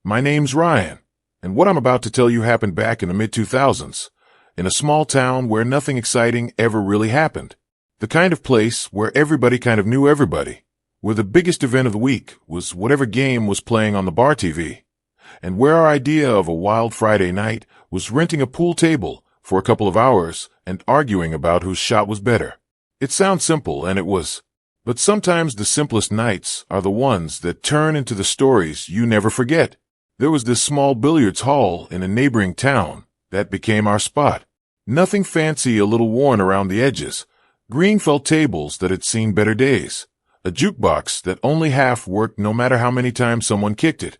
My name's Ryan, and what I'm about to tell you happened back in the mid-2000s, in a small town where nothing exciting ever really happened. The kind of place where everybody kind of knew everybody, where the biggest event of the week was whatever game was playing on the bar TV, and where our idea of a wild Friday night was renting a pool table for a couple of hours and arguing about whose shot was better. It sounds simple, and it was. But sometimes the simplest nights are the ones that turn into the stories you never forget. There was this small billiards hall in a neighboring town that became our spot. Nothing fancy, a little worn around the edges. Green felt tables that had seen better days. A jukebox that only half worked no matter how many times someone kicked it.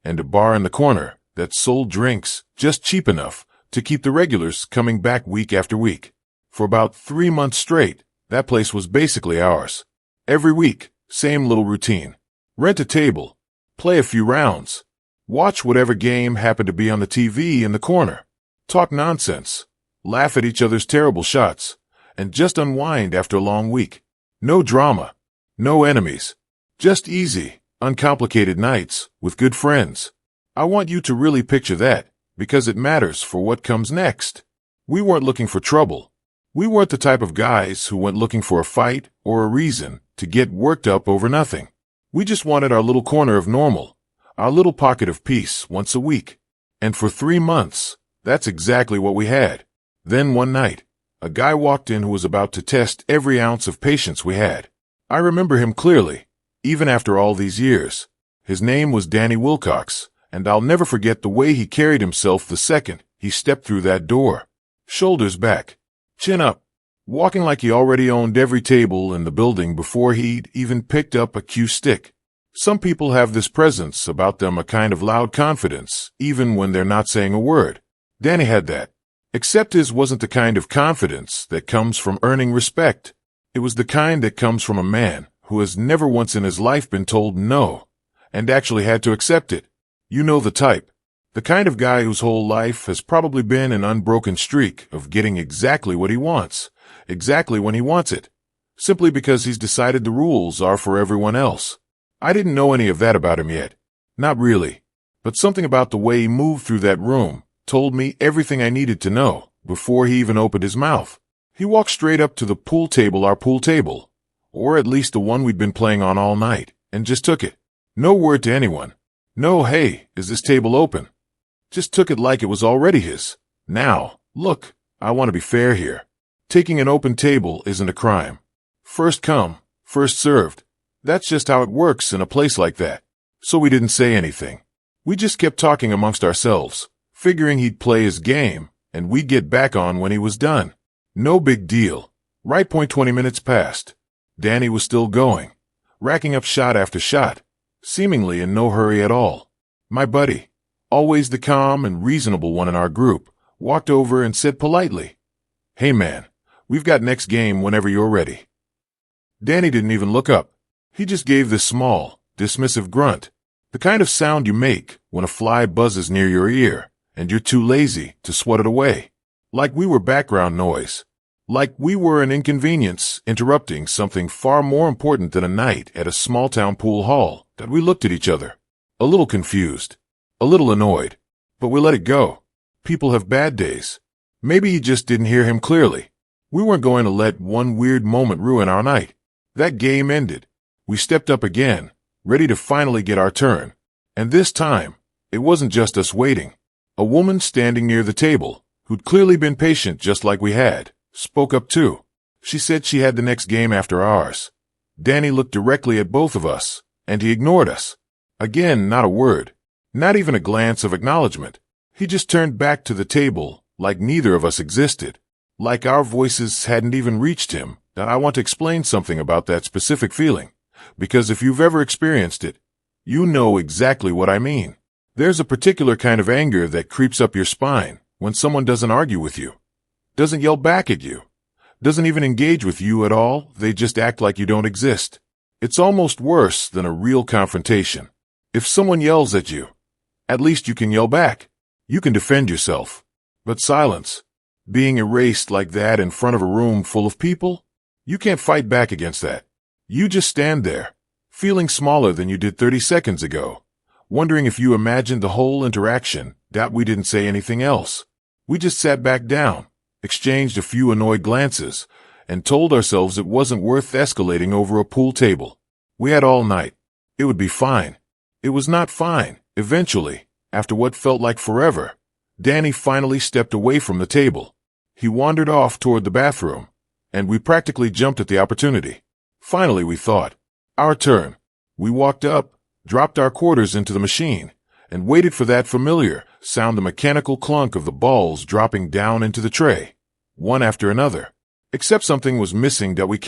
And a bar in the corner that sold drinks just cheap enough to keep the regulars coming back week after week. For about 3 months straight, that place was basically ours. Every week, same little routine. Rent a table, play a few rounds, watch whatever game happened to be on the TV in the corner, talk nonsense, laugh at each other's terrible shots, and just unwind after a long week. No drama, no enemies, just easy, uncomplicated nights with good friends. I want you to really picture that, because it matters for what comes next. We weren't looking for trouble. We weren't the type of guys who went looking for a fight or a reason to get worked up over nothing. We just wanted our little corner of normal, our little pocket of peace once a week. And for 3 months, that's exactly what we had. Then one night, a guy walked in who was about to test every ounce of patience we had. I remember him clearly, even after all these years. His name was Danny Wilcox, and I'll never forget the way he carried himself the second he stepped through that door. Shoulders back, chin up, walking like he already owned every table in the building before he'd even picked up a cue stick. Some people have this presence about them, a kind of loud confidence, even when they're not saying a word. Danny had that. Except his wasn't the kind of confidence that comes from earning respect. It was the kind that comes from a man who has never once in his life been told no, and actually had to accept it. You know the type. The kind of guy whose whole life has probably been an unbroken streak of getting exactly what he wants, exactly when he wants it, simply because he's decided the rules are for everyone else. I didn't know any of that about him yet. Not really. But something about the way he moved through that room told me everything I needed to know before he even opened his mouth. He walked straight up to the pool table, our pool table, or at least the one we'd been playing on all night, and just took it. No word to anyone. No, hey, is this table open? Just took it like it was already his. Now, look, I want to be fair here. Taking an open table isn't a crime. First come, first served. That's just how it works in a place like that. So we didn't say anything. We just kept talking amongst ourselves, figuring he'd play his game, and we'd get back on when he was done. No big deal. Right point 20 minutes passed. Danny was still going, racking up shot after shot, seemingly in no hurry at all. My buddy, always the calm and reasonable one in our group, walked over and said politely, "Hey man, we've got next game whenever you're ready." Danny didn't even look up. He just gave this small, dismissive grunt, the kind of sound you make when a fly buzzes near your ear and you're too lazy to swat it away. Like we were background noise. Like we were an inconvenience interrupting something far more important than a night at a small-town pool hall. That we looked at each other, a little confused, a little annoyed, but we let it go. People have bad days. Maybe he just didn't hear him clearly. We weren't going to let one weird moment ruin our night. That game ended. We stepped up again, ready to finally get our turn. And this time, it wasn't just us waiting. A woman standing near the table, who'd clearly been patient just like we had, spoke up too. She said she had the next game after ours. Danny looked directly at both of us, and he ignored us. Again, not a word, not even a glance of acknowledgement. He just turned back to the table like neither of us existed, like our voices hadn't even reached him. That I want to explain something about that specific feeling, because if you've ever experienced it, you know exactly what I mean. There's a particular kind of anger that creeps up your spine when someone doesn't argue with you, doesn't yell back at you, doesn't even engage with you at all. They just act like you don't exist. It's almost worse than a real confrontation. If someone yells at you, at least you can yell back. You can defend yourself. But silence, being erased like that in front of a room full of people, you can't fight back against that. You just stand there, feeling smaller than you did 30 seconds ago, wondering if you imagined the whole interaction. That we didn't say anything else. We just sat back down, exchanged a few annoyed glances, and told ourselves it wasn't worth escalating over a pool table. We had all night. It would be fine. It was not fine. Eventually, after what felt like forever, Danny finally stepped away from the table. He wandered off toward the bathroom, and we practically jumped at the opportunity. Finally, we thought, our turn. We walked up, dropped our quarters into the machine, and waited for that familiar sound, the mechanical clunk of the balls dropping down into the tray, one after another. Except something was missing that we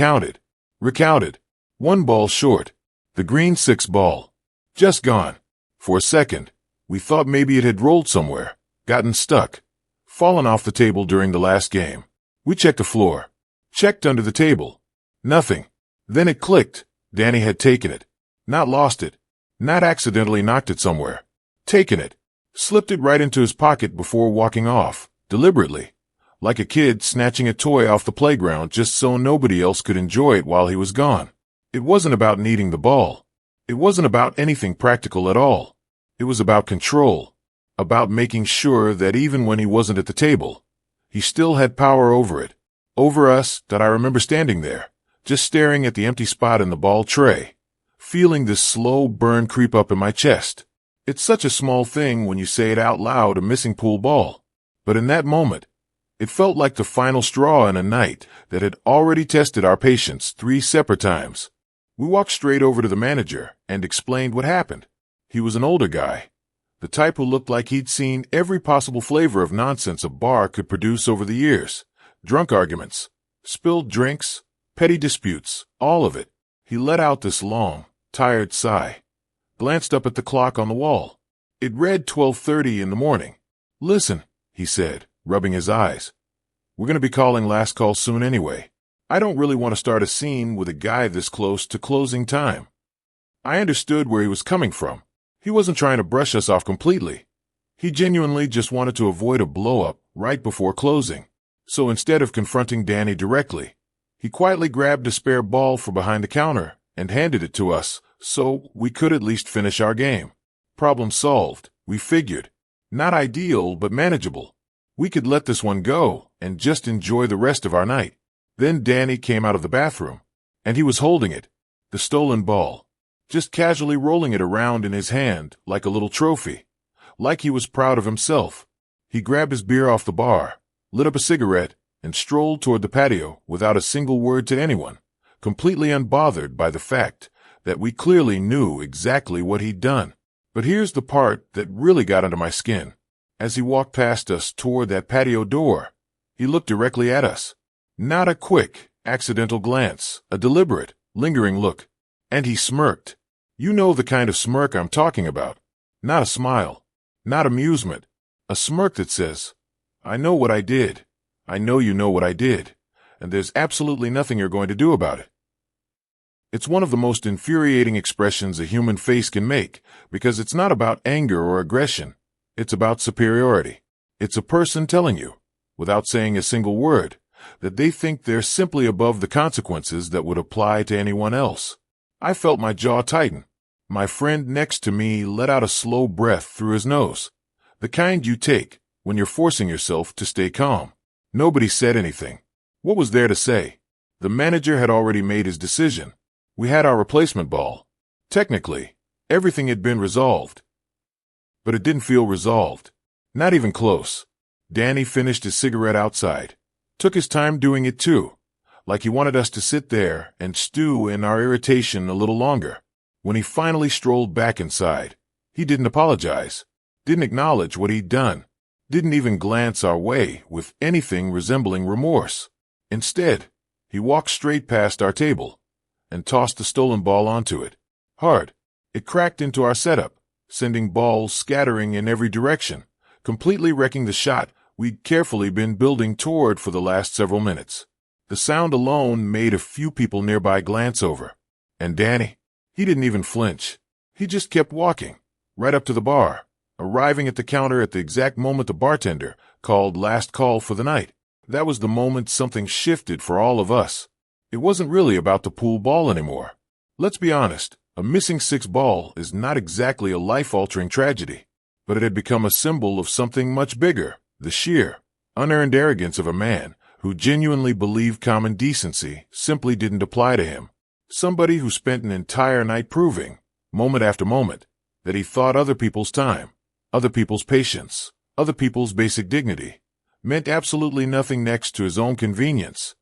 recounted. One ball short. The green 6 ball. Just gone. For a second, we thought maybe it had rolled somewhere, gotten stuck, fallen off the table during the last game. We checked the floor, checked under the table. Nothing. Then it clicked. Danny had taken it. Not lost it. Not accidentally knocked it somewhere. Taken it. Slipped it right into his pocket before walking off, deliberately, like a kid snatching a toy off the playground just so nobody else could enjoy it while he was gone. It wasn't about needing the ball. It wasn't about anything practical at all. It was about control, about making sure that even when he wasn't at the table, he still had power over it, over us. That I remember standing there, just staring at the empty spot in the ball tray, feeling this slow burn creep up in my chest. It's such a small thing when you say it out loud, a missing pool ball. But in that moment, it felt like the final straw in a night that had already tested our patience 3 separate times. We walked straight over to the manager and explained what happened. He was an older guy, the type who looked like he'd seen every possible flavor of nonsense a bar could produce over the years. Drunk arguments, spilled drinks, petty disputes, all of it. He let out this long, tired sigh, glanced up at the clock on the wall. It read 12:30 in the morning. Listen, he said, rubbing his eyes. We're going to be calling last call soon anyway. I don't really want to start a scene with a guy this close to closing time. I understood where he was coming from. He wasn't trying to brush us off completely. He genuinely just wanted to avoid a blow-up right before closing. So instead of confronting Danny directly, he quietly grabbed a spare ball from behind the counter and handed it to us so we could at least finish our game. Problem solved, we figured. Not ideal, but manageable. We could let this one go and just enjoy the rest of our night. Then Danny came out of the bathroom, and he was holding it, the stolen ball, just casually rolling it around in his hand like a little trophy, like he was proud of himself. He grabbed his beer off the bar, lit up a cigarette, and strolled toward the patio without a single word to anyone, completely unbothered by the fact that we clearly knew exactly what he'd done. But here's the part that really got under my skin. As he walked past us toward that patio door, he looked directly at us. Not a quick, accidental glance, a deliberate, lingering look. And he smirked. You know the kind of smirk I'm talking about. Not a smile, not amusement. A smirk that says, I know what I did. I know you know what I did. And there's absolutely nothing you're going to do about it. It's one of the most infuriating expressions a human face can make, because it's not about anger or aggression. It's about superiority. It's a person telling you, without saying a single word, that they think they're simply above the consequences that would apply to anyone else. I felt my jaw tighten. My friend next to me let out a slow breath through his nose, the kind you take when you're forcing yourself to stay calm. Nobody said anything. What was there to say? The manager had already made his decision. We had our replacement ball. Technically, everything had been resolved. But it didn't feel resolved. Not even close. Danny finished his cigarette outside. Took his time doing it too, like he wanted us to sit there and stew in our irritation a little longer. When he finally strolled back inside, he didn't apologize, didn't acknowledge what he'd done, didn't even glance our way with anything resembling remorse. Instead, he walked straight past our table and tossed the stolen ball onto it. Hard. It cracked into our setup, sending balls scattering in every direction, completely wrecking the shot we'd carefully been building toward for the last several minutes. The sound alone made a few people nearby glance over. And Danny, he didn't even flinch. He just kept walking, right up to the bar, arriving at the counter at the exact moment the bartender called last call for the night. That was the moment something shifted for all of us. It wasn't really about the pool ball anymore. Let's be honest, A missing sixth ball is not exactly a life-altering tragedy, but it had become a symbol of something much bigger, the sheer, unearned arrogance of a man who genuinely believed common decency simply didn't apply to him. Somebody who spent an entire night proving, moment after moment, that he thought other people's time, other people's patience, other people's basic dignity, meant absolutely nothing next to his own convenience.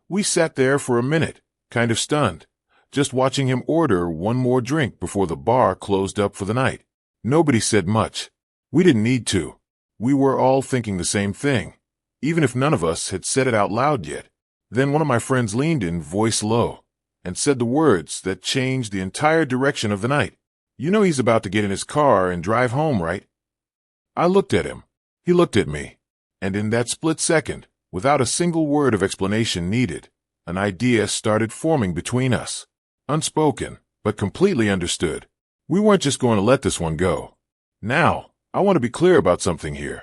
We sat there for a minute, kind of stunned, just watching him order one more drink before the bar closed up for the night. Nobody said much. We didn't need to. We were all thinking the same thing, even if none of us had said it out loud yet. Then one of my friends leaned in, voice low, and said the words that changed the entire direction of the night. "You know he's about to get in his car and drive home, right?" I looked at him. He looked at me. And in that split second, without a single word of explanation needed, an idea started forming between us. Unspoken, but completely understood. We weren't just going to let this one go. Now, I want to be clear about something here.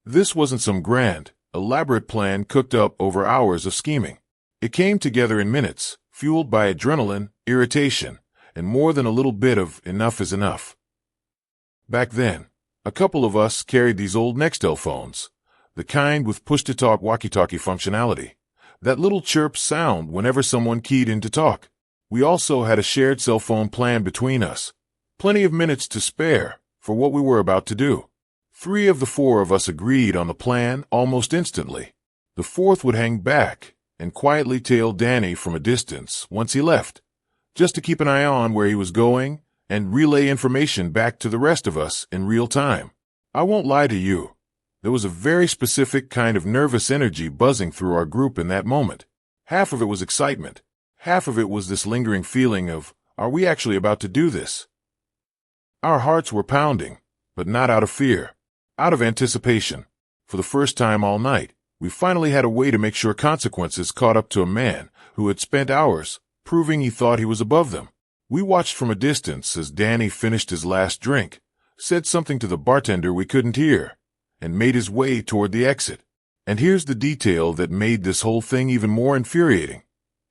This wasn't some grand, elaborate plan cooked up over hours of scheming. It came together in minutes, fueled by adrenaline, irritation, and more than a little bit of enough is enough. Back then, a couple of us carried these old Nextel phones, the kind with push-to-talk walkie-talkie functionality, that little chirp sound whenever someone keyed in to talk. We also had a shared cell phone plan between us, plenty of minutes to spare for what we were about to do. 3 of the 4 of us agreed on the plan almost instantly. The 4th would hang back and quietly tail Danny from a distance once he left, just to keep an eye on where he was going and relay information back to the rest of us in real time. I won't lie to you. There was a very specific kind of nervous energy buzzing through our group in that moment. Half of it was excitement. Half of it was this lingering feeling of, are we actually about to do this? Our hearts were pounding, but not out of fear, out of anticipation. For the first time all night, we finally had a way to make sure consequences caught up to a man who had spent hours proving he thought he was above them. We watched from a distance as Danny finished his last drink, said something to the bartender we couldn't hear, and made his way toward the exit. And here's the detail that made this whole thing even more infuriating.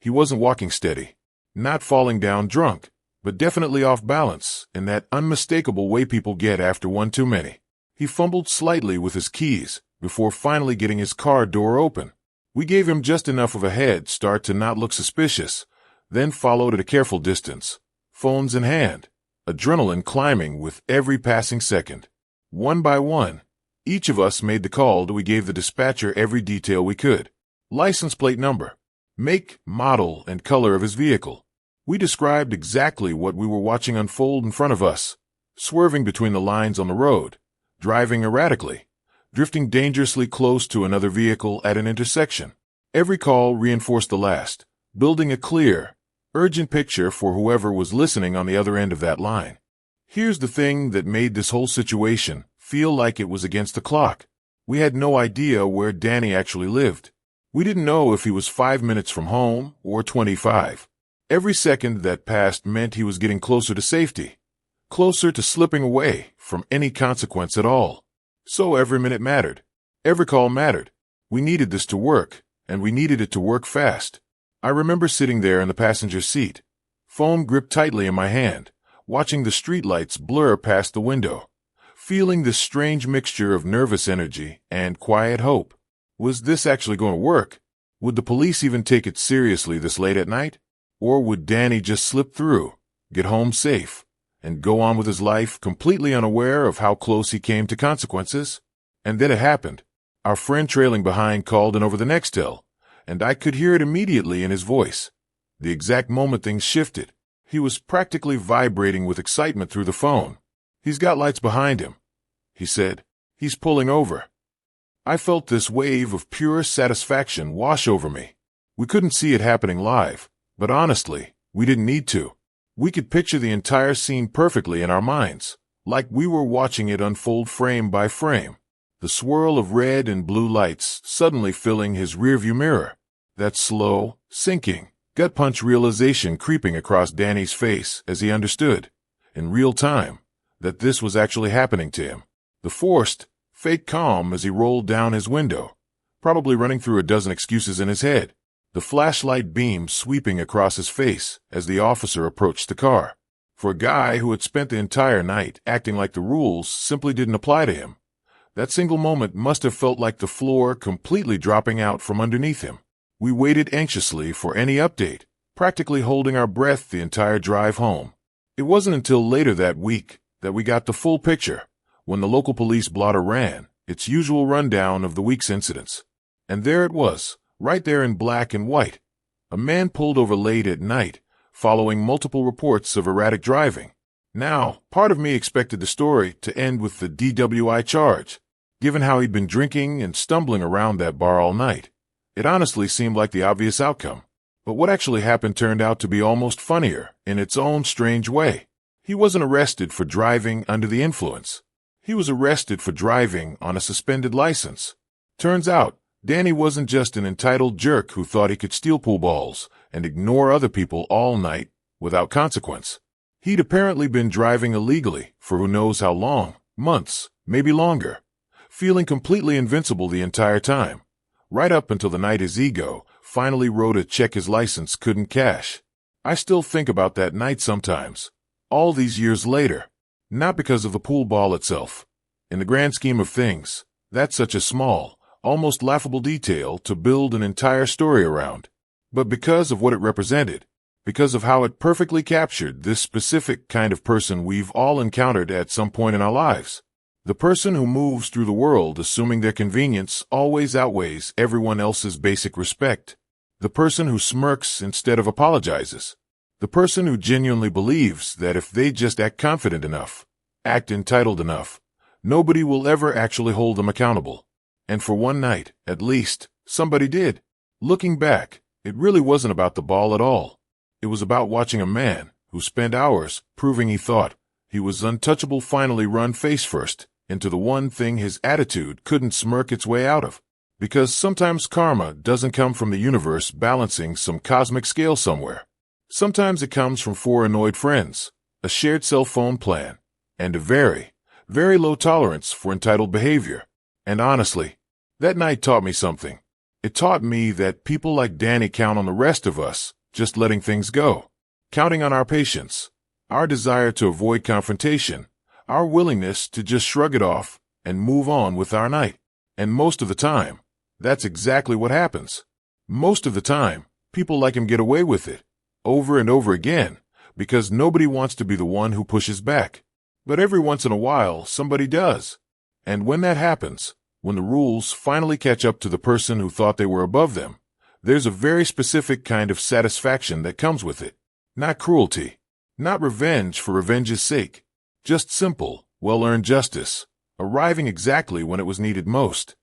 He wasn't walking steady, not falling down drunk, but definitely off balance in that unmistakable way people get after one too many. He fumbled slightly with his keys before finally getting his car door open. We gave him just enough of a head start to not look suspicious, then followed at a careful distance, phones in hand, adrenaline climbing with every passing second. One by one, each of us made the call that we gave the dispatcher every detail we could. License plate number, make, model, and color of his vehicle. We described exactly what we were watching unfold in front of us, swerving between the lines on the road, driving erratically, drifting dangerously close to another vehicle at an intersection. Every call reinforced the last, building a clear, urgent picture for whoever was listening on the other end of that line. Here's the thing that made this whole situation feel like it was against the clock. We had no idea where Danny actually lived. We didn't know if he was 5 minutes from home or 25. Every second that passed meant he was getting closer to safety, closer to slipping away from any consequence at all. So every minute mattered. Every call mattered. We needed this to work, and we needed it to work fast. I remember sitting there in the passenger seat, phone gripped tightly in my hand, watching the streetlights blur past the window, feeling this strange mixture of nervous energy and quiet hope. Was this actually going to work? Would the police even take it seriously this late at night? Or would Danny just slip through, get home safe, and go on with his life completely unaware of how close he came to consequences? And then it happened. Our friend trailing behind called in over the Nextel, and I could hear it immediately in his voice. The exact moment things shifted, he was practically vibrating with excitement through the phone. "He's got lights behind him," he said. "He's pulling over." I felt this wave of pure satisfaction wash over me. We couldn't see it happening live, but honestly, we didn't need to. We could picture the entire scene perfectly in our minds, like we were watching it unfold frame by frame. The swirl of red and blue lights suddenly filling his rearview mirror. That slow, sinking, gut-punch realization creeping across Danny's face as he understood, in real time, that this was actually happening to him. The forced, fake calm as he rolled down his window, probably running through a dozen excuses in his head. The flashlight beam sweeping across his face as the officer approached the car. For a guy who had spent the entire night acting like the rules simply didn't apply to him. That single moment must have felt like the floor completely dropping out from underneath him. We waited anxiously for any update, practically holding our breath the entire drive home. It wasn't until later that week that we got the full picture, when the local police blotter ran its usual rundown of the week's incidents. And there it was, right there in black and white. A man pulled over late at night, following multiple reports of erratic driving. Now, part of me expected the story to end with the DWI charge, given how he'd been drinking and stumbling around that bar all night. It honestly seemed like the obvious outcome. But what actually happened turned out to be almost funnier in its own strange way. He wasn't arrested for driving under the influence. He was arrested for driving on a suspended license. Turns out, Danny wasn't just an entitled jerk who thought he could steal pool balls and ignore other people all night without consequence. He'd apparently been driving illegally for who knows how long, months, maybe longer, feeling completely invincible the entire time, right up until the night his ego finally wrote a check his license couldn't cash. I still think about that night sometimes, all these years later, not because of the pool ball itself. In the grand scheme of things, that's such a small, almost laughable detail to build an entire story around. But because of what it represented, because of how it perfectly captured this specific kind of person we've all encountered at some point in our lives. The person who moves through the world assuming their convenience always outweighs everyone else's basic respect. The person who smirks instead of apologizes. The person who genuinely believes that if they just act confident enough, act entitled enough, nobody will ever actually hold them accountable. And for one night, at least, somebody did. Looking back, it really wasn't about the ball at all. It was about watching a man who spent hours proving he thought he was untouchable finally run face first into the one thing his attitude couldn't smirk its way out of. Because sometimes karma doesn't come from the universe balancing some cosmic scale somewhere. Sometimes it comes from four annoyed friends, a shared cell phone plan, and a very, very low tolerance for entitled behavior. And honestly, that night taught me something. It taught me that people like Danny count on the rest of us just letting things go, counting on our patience, our desire to avoid confrontation, our willingness to just shrug it off and move on with our night. And most of the time, that's exactly what happens. Most of the time, people like him get away with it, over and over again, because nobody wants to be the one who pushes back. But every once in a while, somebody does. And when that happens, when the rules finally catch up to the person who thought they were above them, there's a very specific kind of satisfaction that comes with it. Not cruelty, not revenge for revenge's sake, just simple, well-earned justice, arriving exactly when it was needed most.